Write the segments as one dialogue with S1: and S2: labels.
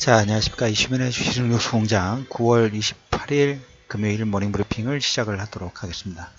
S1: 자, 안녕하십니까. 이슈면의 주식뉴스 공장 9월 28일 금요일 모닝 브리핑을 시작을 하도록 하겠습니다.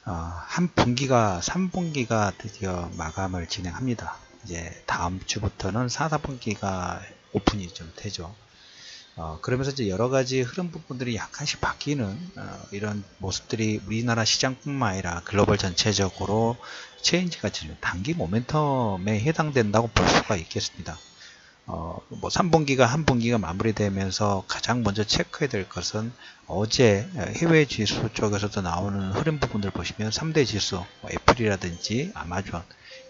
S1: 한 분기가 3분기가 드디어 마감을 진행합니다. 이제 다음 주부터는 4, 4분기가 오픈이 좀 되죠. 그러면서 이제 여러 가지 흐름 부분들이 약간씩 바뀌는 이런 모습들이 우리나라 시장뿐만 아니라 글로벌 전체적으로 체인지가 지금 단기 모멘텀에 해당된다고 볼 수가 있겠습니다. 뭐 3분기가 한 분기가 마무리되면서 가장 먼저 체크해야 될 것은 어제 해외 지수 쪽에서도 나오는 흐름 부분들 보시면 3대 지수, 뭐 애플이라든지 아마존,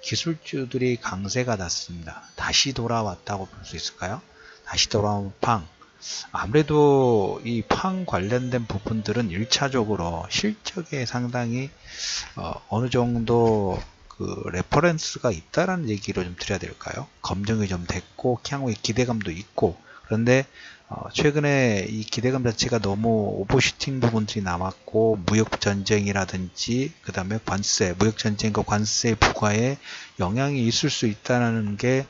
S1: 기술주들이 강세가 났습니다. 다시 돌아왔다고 볼 수 있을까요? 다시 돌아온 팡. 아무래도 이 팡 관련된 부분들은 1차적으로 실적에 상당히 어느 정도 그 레퍼런스가 있다라는 얘기로 좀 드려야 될까요? 검증이 좀 됐고 향후에 기대감도 있고, 그런데 최근에 이 기대감 자체가 너무 오버슈팅 부분들이 남았고, 무역전쟁이라든지 그 다음에 관세, 무역전쟁과 관세 부과에 영향이 있을 수 있다는 게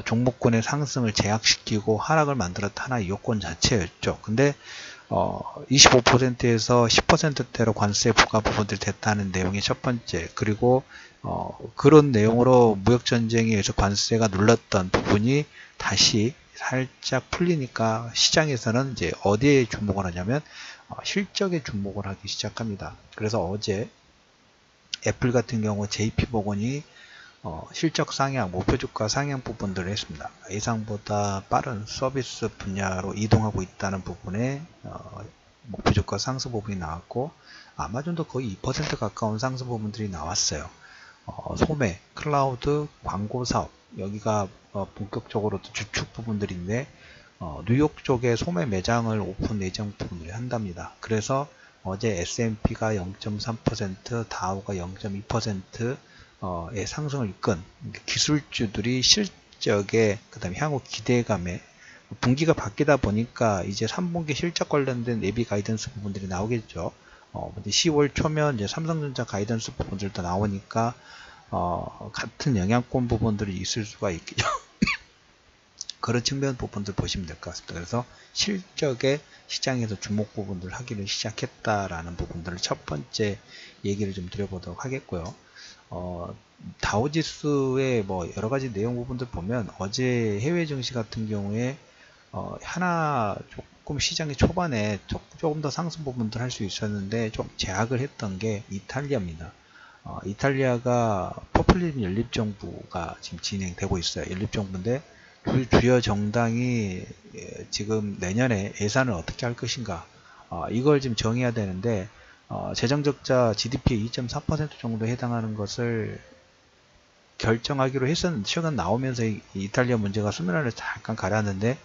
S1: 종목군의 상승을 제약시키고 하락을 만들었던 하나의 요건 자체였죠. 근데 25%에서 10%대로 관세 부과 부분들이 됐다는 내용이 첫 번째, 그리고 그런 내용으로 무역전쟁에 의해서 관세가 눌렀던 부분이 다시 살짝 풀리니까 시장에서는 이제 어디에 주목을 하냐면 실적에 주목을 하기 시작합니다. 그래서 어제 애플 같은 경우 JP모건이 실적 상향, 목표 주가 상향 부분들을 했습니다. 예상보다 빠른 서비스 분야로 이동하고 있다는 부분에 목표 주가 상승 부분이 나왔고, 아마존도 거의 2% 가까운 상승 부분들이 나왔어요. 소매, 클라우드, 광고 사업, 여기가 본격적으로 주축 부분들인데 뉴욕 쪽에 소매 매장을 오픈 예정 부분을 한답니다. 그래서 어제 S&P가 0.3%, 다우가 0.2%, 의 상승을 이끈 기술주들이 실적에, 그 다음에 향후 기대감에, 분기가 바뀌다 보니까 이제 3분기 실적 관련된 예비 가이던스 부분들이 나오겠죠. 근데 10월 초면 이제 삼성전자 가이던스 부분들도 나오니까 같은 영향권 부분들이 있을 수가 있겠죠. 그런 측면 부분들 보시면 될 것 같습니다. 그래서 실적에 시장에서 주목 부분들 하기를 시작했다라는 부분들을 첫 번째 얘기를 좀 드려보도록 하겠고요. 다우지수의 뭐 여러 가지 내용 부분들 보면 어제 해외 증시 같은 경우에 하나 조금 시장의 초반에 조금 더 상승 부분들 할 수 있었는데 좀 제약을 했던 게 이탈리아입니다. 이탈리아가 포퓰리즘 연립정부가 지금 진행되고 있어요. 연립정부인데 주요 정당이 지금 내년에 예산을 어떻게 할 것인가, 이걸 지금 정해야 되는데 재정적자 GDP의 2.4% 정도에 해당하는 것을 결정하기로 했었는데, 최근 나오면서 이탈리아 문제가 수면 아래 잠깐 가라앉는데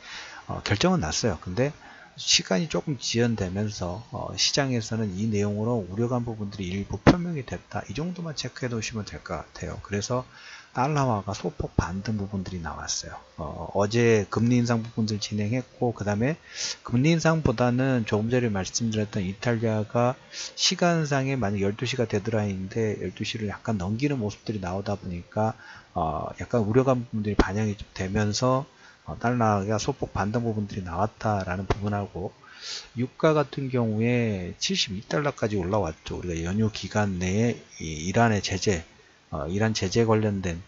S1: 결정은 났어요. 근데 시간이 조금 지연되면서 시장에서는 이 내용으로 우려간 부분들이 일부 표명이 됐다, 이 정도만 체크해 두시면 될 것 같아요. 그래서 달러화가 소폭 반등 부분들이 나왔어요. 어제 금리 인상 부분들 진행했고, 그 다음에 금리 인상보다는 조금 전에 말씀드렸던 이탈리아가 시간상에 만약 12시가 데드라인인데 12시를 약간 넘기는 모습들이 나오다 보니까 약간 우려감 부분들이 반영이 좀 되면서 달러가 소폭 반등 부분들이 나왔다라는 부분하고, 유가 같은 경우에 72달러까지 올라왔죠. 우리가 연휴 기간 내에 이란의 제재, 이란 제재 관련된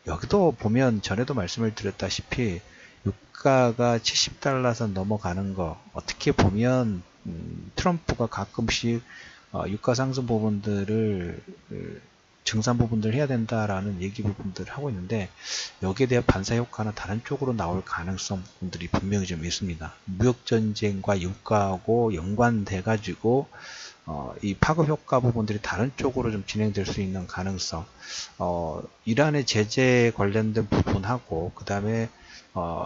S1: 여기도 보면 전에도 말씀을 드렸다시피 유가가 70달러선 넘어가는 거, 어떻게 보면 트럼프가 가끔씩 유가 상승 부분들을 증산 부분들 해야 된다라는 얘기 부분들을 하고 있는데, 여기에 대한 반사 효과는 다른 쪽으로 나올 가능성 부분들이 분명히 좀 있습니다. 무역전쟁과 유가하고 연관돼 가지고 이 파급 효과 부분들이 다른 쪽으로 좀 진행될 수 있는 가능성, 이란의 제재 관련된 부분하고, 그 다음에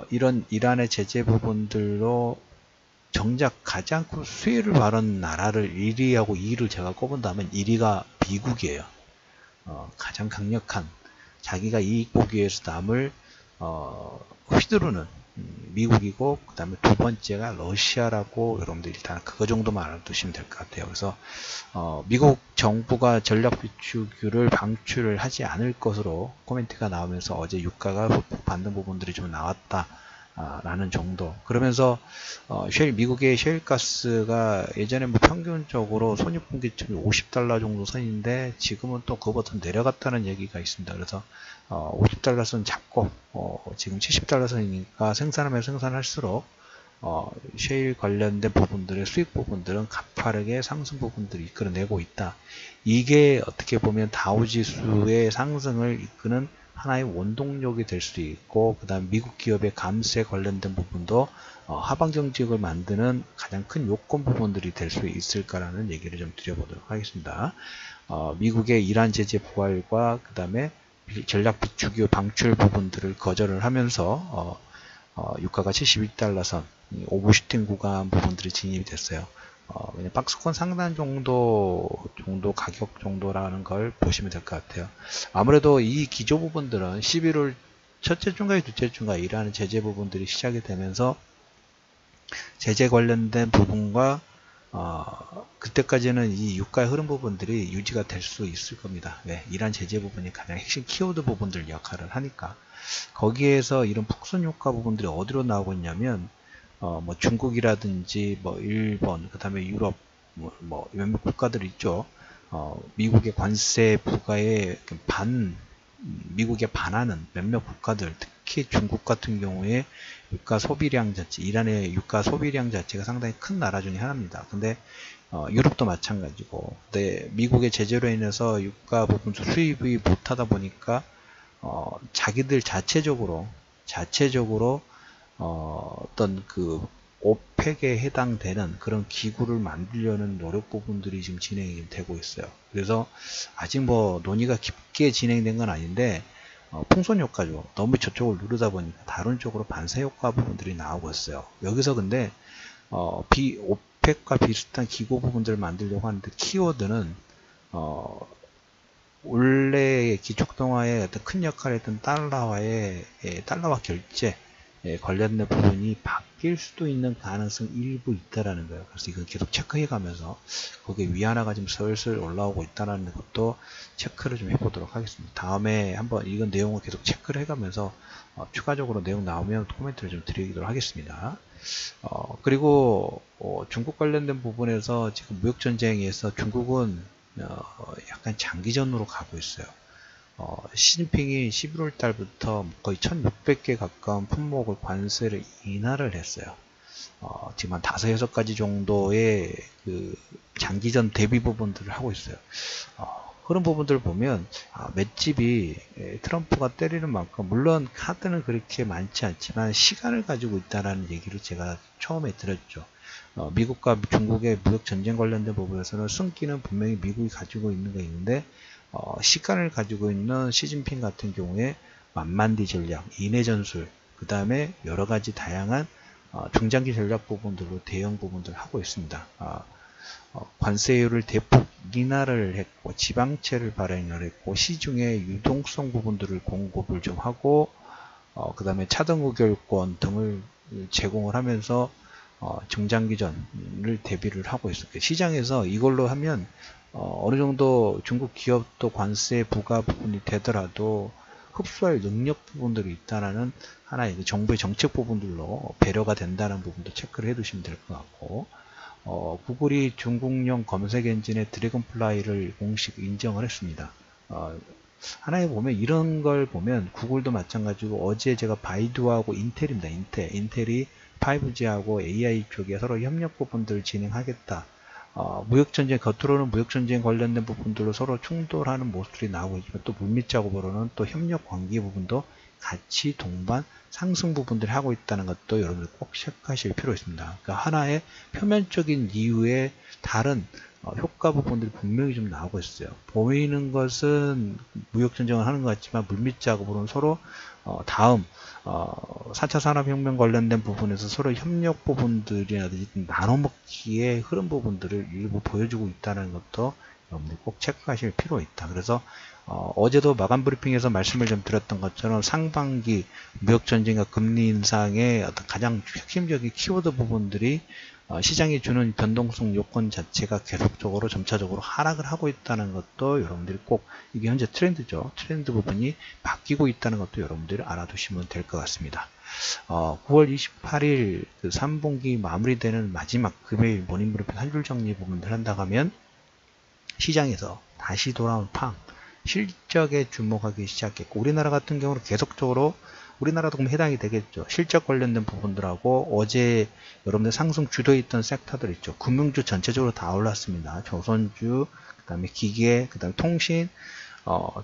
S1: 이런 이란의 제재 부분들로 정작 가장 큰 수혜를 바라는 나라를 1위하고 2위를 제가 꼽은다면 1위가 미국이에요. 가장 강력한, 자기가 이익 보기 위해서 남을 휘두르는 미국이고, 그 다음에 두 번째가 러시아라고 여러분들 일단 그거 정도만 알아두시면 될 것 같아요. 그래서 미국 정부가 전략 비축유를 방출을 하지 않을 것으로 코멘트가 나오면서 어제 유가가 반등 부분들이 좀 나왔다, 라는 정도. 그러면서 미국의 셰일가스가 예전에 뭐 평균적으로 손익분기점이 $50 정도 선인데 지금은 또 그거보다 내려갔다는 얘기가 있습니다. 그래서 $50 선 잡고 지금 $70 선이니까 생산하면 생산할수록 셰일 관련된 부분들의 수익 부분들은 가파르게 상승 부분들을 이끌어내고 있다. 이게 어떻게 보면 다우지수의 상승을 이끄는 하나의 원동력이 될 수도 있고, 그 다음 미국 기업의 감세 관련된 부분도 하방 정직을 만드는 가장 큰 요건 부분들이 될 수 있을까라는 얘기를 좀 드려보도록 하겠습니다. 미국의 이란 제재 부활과 그 다음에 전략 비축유 방출 부분들을 거절을 하면서 유가가 $71 선, 오버슈팅 구간 부분들이 진입이 됐어요. 그냥 박스권 상단 정도 가격 정도라는 걸 보시면 될 것 같아요. 아무래도 이 기조 부분들은 11월 첫째 주인가 둘째 주인가 이라는 제재 부분들이 시작이 되면서 제재 관련된 부분과 그때까지는 이 유가의 흐름 부분들이 유지가 될 수 있을 겁니다. 왜? 이란 제재 부분이 가장 핵심 키워드 부분들 역할을 하니까. 거기에서 이런 폭선 효과 부분들이 어디로 나오고 있냐면 뭐 중국이라든지 뭐 일본, 그 다음에 유럽, 뭐 몇몇 국가들 있죠. 미국의 관세 부과에 미국에 반하는 몇몇 국가들, 특히 중국 같은 경우에 유가 소비량 자체, 이란의 유가 소비량 자체가 상당히 큰 나라 중에 하나입니다. 근데 유럽도 마찬가지고, 근데 미국의 제재로 인해서 유가 부분 수입이 못하다 보니까 자기들 자체적으로 어떤 그 오펙에 해당되는 그런 기구를 만들려는 노력 부분들이 지금 진행이 되고 있어요. 그래서 아직 뭐 논의가 깊게 진행된 건 아닌데 풍선 효과죠. 너무 저쪽을 누르다 보니까 다른 쪽으로 반사 효과 부분들이 나오고 있어요. 여기서 근데 오펙과 비슷한 기구 부분들을 만들려고 하는데 키워드는 원래의 기축통화의 어떤 큰 역할을 했던 달러와 결제 관련된 부분이 바뀔 수도 있는 가능성이 일부 있다라는 거예요. 그래서 이건 계속 체크해 가면서 거기에 위안화가 지금 슬슬 올라오고 있다는 것도 체크를 좀 해보도록 하겠습니다. 다음에 한번 이건 내용을 계속 체크를 해가면서 추가적으로 내용 나오면 코멘트를 좀 드리도록 하겠습니다. 그리고 중국 관련된 부분에서 지금 무역전쟁에서 중국은 약간 장기전으로 가고 있어요. 시진핑이 11월 달부터 거의 1600개 가까운 품목을 관세를 인하를 했어요. 지금 한 5, 6가지 정도의 그 장기전 대비 부분들을 하고 있어요. 그런 부분들을 보면 맷집이 트럼프가 때리는 만큼, 물론 카드는 그렇게 많지 않지만 시간을 가지고 있다는 얘기를 제가 처음에 드렸죠. 미국과 중국의 무역 전쟁 관련된 부분에서는 승기는 분명히 미국이 가지고 있는 게 있는데 시간을 가지고 있는 시진핑 같은 경우에 만만디 전략, 인해 전술, 그 다음에 여러 가지 다양한 중장기 전략 부분들로 대응 부분들을 하고 있습니다. 관세율을 대폭 인하를 했고 지방채를 발행을 했고 시중의 유동성 부분들을 공급을 좀 하고 그 다음에 차등 의결권 등을 제공을 하면서 중장기전을 대비를 하고 있어요. 시장에서 이걸로 하면 어느 정도 중국 기업도 관세 부과 부분이 되더라도 흡수할 능력 부분들이 있다는 하나의 정부의 정책 부분들로 배려가 된다는 부분도 체크를 해두시면 될 것 같고, 구글이 중국용 검색 엔진의 드래곤플라이를 공식 인정을 했습니다. 하나에 보면 이런 걸 보면 구글도 마찬가지고, 어제 제가 바이두하고 인텔입니다. 인텔이 5G하고 AI 쪽에 서로 협력 부분들을 진행하겠다. 무역전쟁, 겉으로는 무역전쟁 관련된 부분들로 서로 충돌하는 모습들이 나오고 있지만, 또 물밑 작업으로는 또 협력 관계 부분도 같이 동반 상승 부분들을 하고 있다는 것도 여러분들 꼭 체크하실 필요 있습니다. 그러니까 하나의 표면적인 이유의 다른 효과 부분들이 분명히 좀 나오고 있어요. 보이는 것은 무역전쟁을 하는 것 같지만 물밑 작업으로는 서로 다음 4차 산업혁명 관련된 부분에서 서로 협력 부분들이라든지 나눠먹기의 흐름 부분들을 일부 보여주고 있다는 것도 여러분들 꼭 체크하실 필요 있다. 그래서 어제도 마감 브리핑에서 말씀을 좀 드렸던 것처럼 상반기 무역전쟁과 금리 인상의 어떤 가장 핵심적인 키워드 부분들이 시장이 주는 변동성 요건 자체가 계속적으로 점차적으로 하락을 하고 있다는 것도 여러분들이 꼭, 이게 현재 트렌드죠. 트렌드 부분이 바뀌고 있다는 것도 여러분들이 알아두시면 될 것 같습니다. 9월 28일 그 3분기 마무리되는 마지막 금요일 모닝브리핑 한 줄 정리 부분들 한다고 하면 시장에서 다시 돌아온 팡 실적에 주목하기 시작했고, 우리나라 같은 경우는 계속적으로 우리나라도 그럼 해당이 되겠죠. 실적 관련된 부분들하고 어제 여러분들 상승 주도에 있던 섹터들 있죠. 금융주 전체적으로 다 올랐습니다. 조선주, 그 다음에 기계, 그 다음에 통신,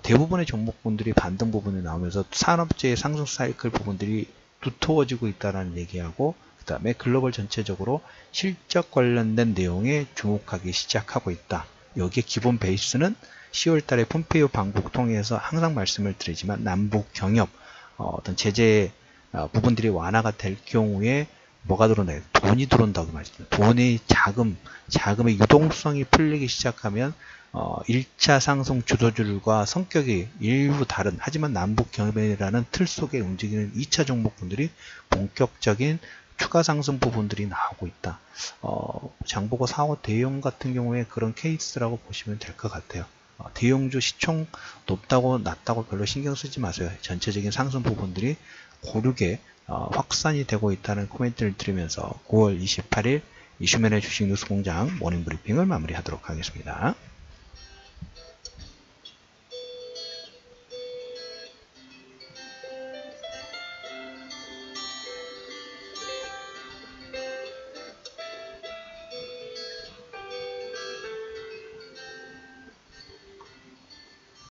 S1: 대부분의 종목분들이 반등 부분이 나오면서 산업재의 상승 사이클 부분들이 두터워지고 있다는 얘기하고, 그 다음에 글로벌 전체적으로 실적 관련된 내용에 주목하기 시작하고 있다. 여기에 기본 베이스는 10월 달에 폼페이오 방북 통해서 항상 말씀을 드리지만 남북 경협, 어떤 제재 부분들이 완화가 될 경우에 뭐가 들어온다? 돈이 들어온다고 말씀드립니다. 돈의 자금의 유동성이 풀리기 시작하면 1차 상승 주도주들과 성격이 일부 다른, 하지만 남북 경협이라는 틀 속에 움직이는 2차 종목분들이 본격적인 추가 상승 부분들이 나오고 있다. 장보고 4호 대형 같은 경우에 그런 케이스라고 보시면 될 것 같아요. 대형주 시총 높다고 낮다고 별로 신경 쓰지 마세요. 전체적인 상승 부분들이 고르게 확산이 되고 있다는 코멘트를 드리면서 9월 28일 이슈맨의 주식 뉴스 공장 모닝 브리핑을 마무리하도록 하겠습니다.